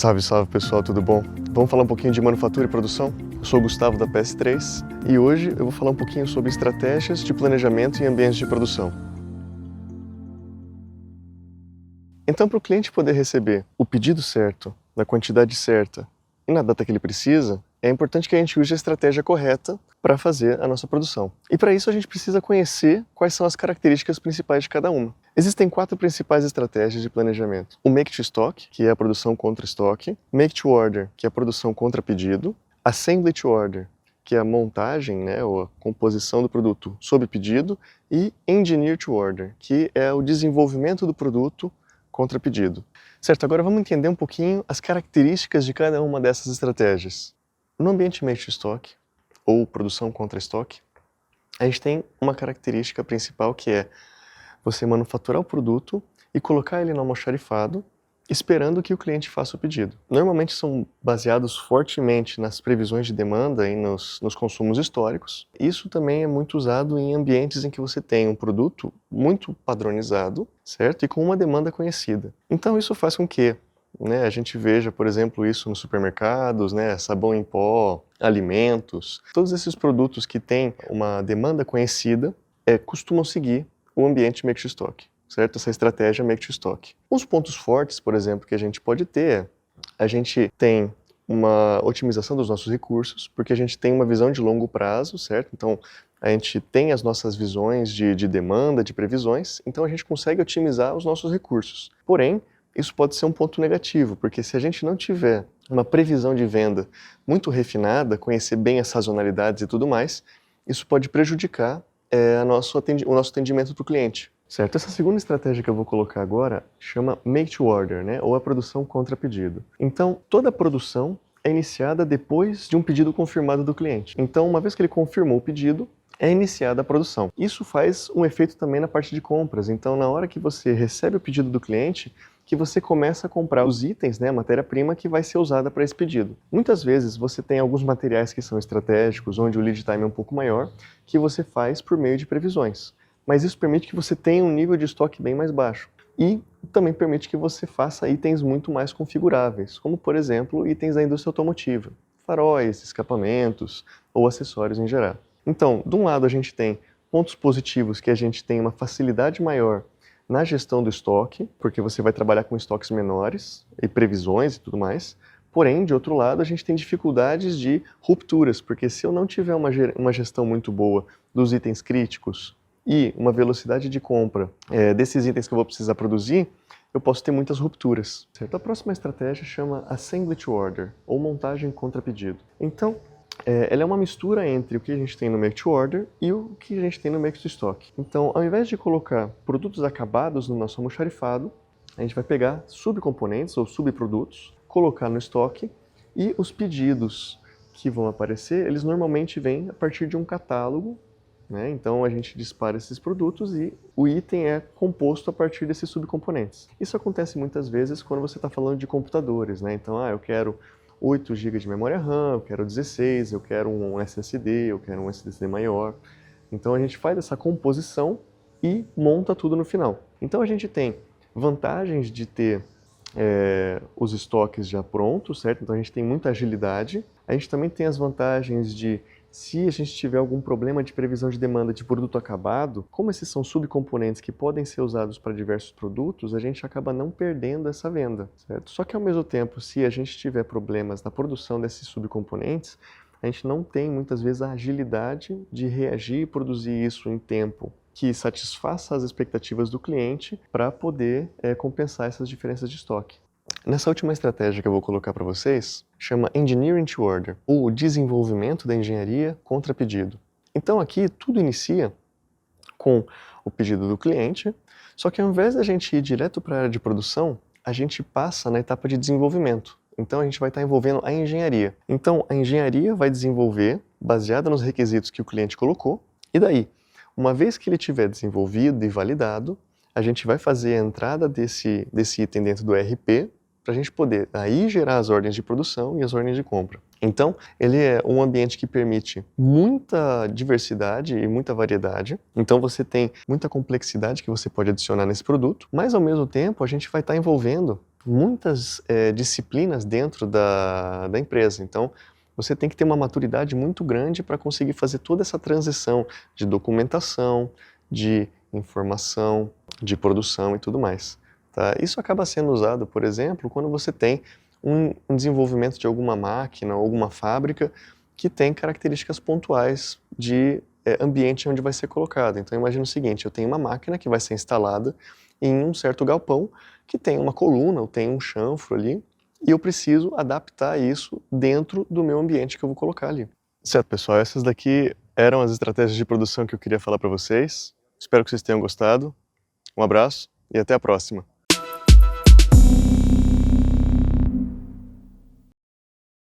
Salve, salve pessoal, tudo bom? Vamos falar um pouquinho de manufatura e produção? Eu sou o Gustavo da PS3 e hoje eu vou falar um pouquinho sobre estratégias de planejamento em ambientes de produção. Então, para o cliente poder receber o pedido certo, na quantidade certa e na data que ele precisa, é importante que a gente use a estratégia correta para fazer a nossa produção. E para isso a gente precisa conhecer quais são as características principais de cada uma. Existem 4 principais estratégias de planejamento. O Make to Stock, que é a produção contra estoque, Make to Order, que é a produção contra pedido, Assembly to Order, que é a montagem, ou a composição do produto sob pedido, e Engineer to Order, que é o desenvolvimento do produto contra pedido. Certo, agora vamos entender um pouquinho as características de cada uma dessas estratégias. No ambiente Make to Stock, ou produção contra estoque, a gente tem uma característica principal que é você manufaturar o produto e colocar ele no almoxarifado, esperando que o cliente faça o pedido. Normalmente são baseados fortemente nas previsões de demanda e nos consumos históricos. Isso também é muito usado em ambientes em que você tem um produto muito padronizado, certo? E com uma demanda conhecida. Então isso faz com que a gente veja, por exemplo, isso nos supermercados, sabão em pó, alimentos. Todos esses produtos que têm uma demanda conhecida costumam seguir o ambiente Make to Stock, certo? Essa estratégia Make to Stock. Os pontos fortes, por exemplo, que a gente pode ter a gente tem uma otimização dos nossos recursos, porque a gente tem uma visão de longo prazo, certo? Então, a gente tem as nossas visões de demanda, de previsões, então a gente consegue otimizar os nossos recursos. Porém, isso pode ser um ponto negativo, porque se a gente não tiver uma previsão de venda muito refinada, conhecer bem as sazonalidades e tudo mais, isso pode prejudicar o nosso atendimento para o cliente. Certo? Essa segunda estratégia que eu vou colocar agora chama Make to Order, ou a produção contra pedido. Então, toda a produção é iniciada depois de um pedido confirmado do cliente. Então, uma vez que ele confirmou o pedido, é iniciada a produção. Isso faz um efeito também na parte de compras. Então, na hora que você recebe o pedido do cliente, que você começa a comprar os itens, a matéria-prima que vai ser usada para esse pedido. Muitas vezes você tem alguns materiais que são estratégicos, onde o lead time é um pouco maior, que você faz por meio de previsões. Mas isso permite que você tenha um nível de estoque bem mais baixo. E também permite que você faça itens muito mais configuráveis, como por exemplo, itens da indústria automotiva, faróis, escapamentos ou acessórios em geral. Então, de um lado a gente tem pontos positivos, que a gente tem uma facilidade maior na gestão do estoque, porque você vai trabalhar com estoques menores e previsões e tudo mais. Porém, de outro lado, a gente tem dificuldades de rupturas, porque se eu não tiver uma gestão muito boa dos itens críticos e uma velocidade de compra desses itens que eu vou precisar produzir, eu posso ter muitas rupturas. Certo? A próxima estratégia chama Assembly to Order, ou montagem contra pedido. Então, ela é uma mistura entre o que a gente tem no Make to Order e o que a gente tem no Make to Stock. Então, ao invés de colocar produtos acabados no nosso almoxarifado, a gente vai pegar subcomponentes ou subprodutos, colocar no estoque, e os pedidos que vão aparecer, eles normalmente vêm a partir de um catálogo. Então a gente dispara esses produtos e o item é composto a partir desses subcomponentes. Isso acontece muitas vezes quando você está falando de computadores. Então, eu quero 8 GB de memória RAM, eu quero 16, eu quero um SSD, eu quero um SSD maior. Então a gente faz essa composição e monta tudo no final. Então a gente tem vantagens de ter os estoques já prontos, certo? Então a gente tem muita agilidade. A gente também tem as vantagens de, se a gente tiver algum problema de previsão de demanda de produto acabado, como esses são subcomponentes que podem ser usados para diversos produtos, a gente acaba não perdendo essa venda, certo? Só que ao mesmo tempo, se a gente tiver problemas na produção desses subcomponentes, a gente não tem muitas vezes a agilidade de reagir e produzir isso em tempo que satisfaça as expectativas do cliente para poder compensar essas diferenças de estoque. Nessa última estratégia que eu vou colocar para vocês, chama Engineering to Order, o desenvolvimento da engenharia contra pedido. Então aqui tudo inicia com o pedido do cliente, só que ao invés da gente ir direto para a área de produção, a gente passa na etapa de desenvolvimento. Então a gente vai estar envolvendo a engenharia. Então a engenharia vai desenvolver, baseada nos requisitos que o cliente colocou, e daí, uma vez que ele tiver desenvolvido e validado, a gente vai fazer a entrada desse item dentro do ERP, para a gente poder aí gerar as ordens de produção e as ordens de compra. Então, ele é um ambiente que permite muita diversidade e muita variedade. Então, você tem muita complexidade que você pode adicionar nesse produto, mas ao mesmo tempo a gente vai estar envolvendo muitas disciplinas dentro da empresa. Então, você tem que ter uma maturidade muito grande para conseguir fazer toda essa transição de documentação, de informação, de produção e tudo mais. Tá? Isso acaba sendo usado, por exemplo, quando você tem um desenvolvimento de alguma máquina ou alguma fábrica que tem características pontuais de ambiente onde vai ser colocado. Então imagina o seguinte, eu tenho uma máquina que vai ser instalada em um certo galpão que tem uma coluna ou tem um chanfro ali e eu preciso adaptar isso dentro do meu ambiente que eu vou colocar ali. Certo, pessoal, essas daqui eram as estratégias de produção que eu queria falar para vocês. Espero que vocês tenham gostado. Um abraço e até a próxima.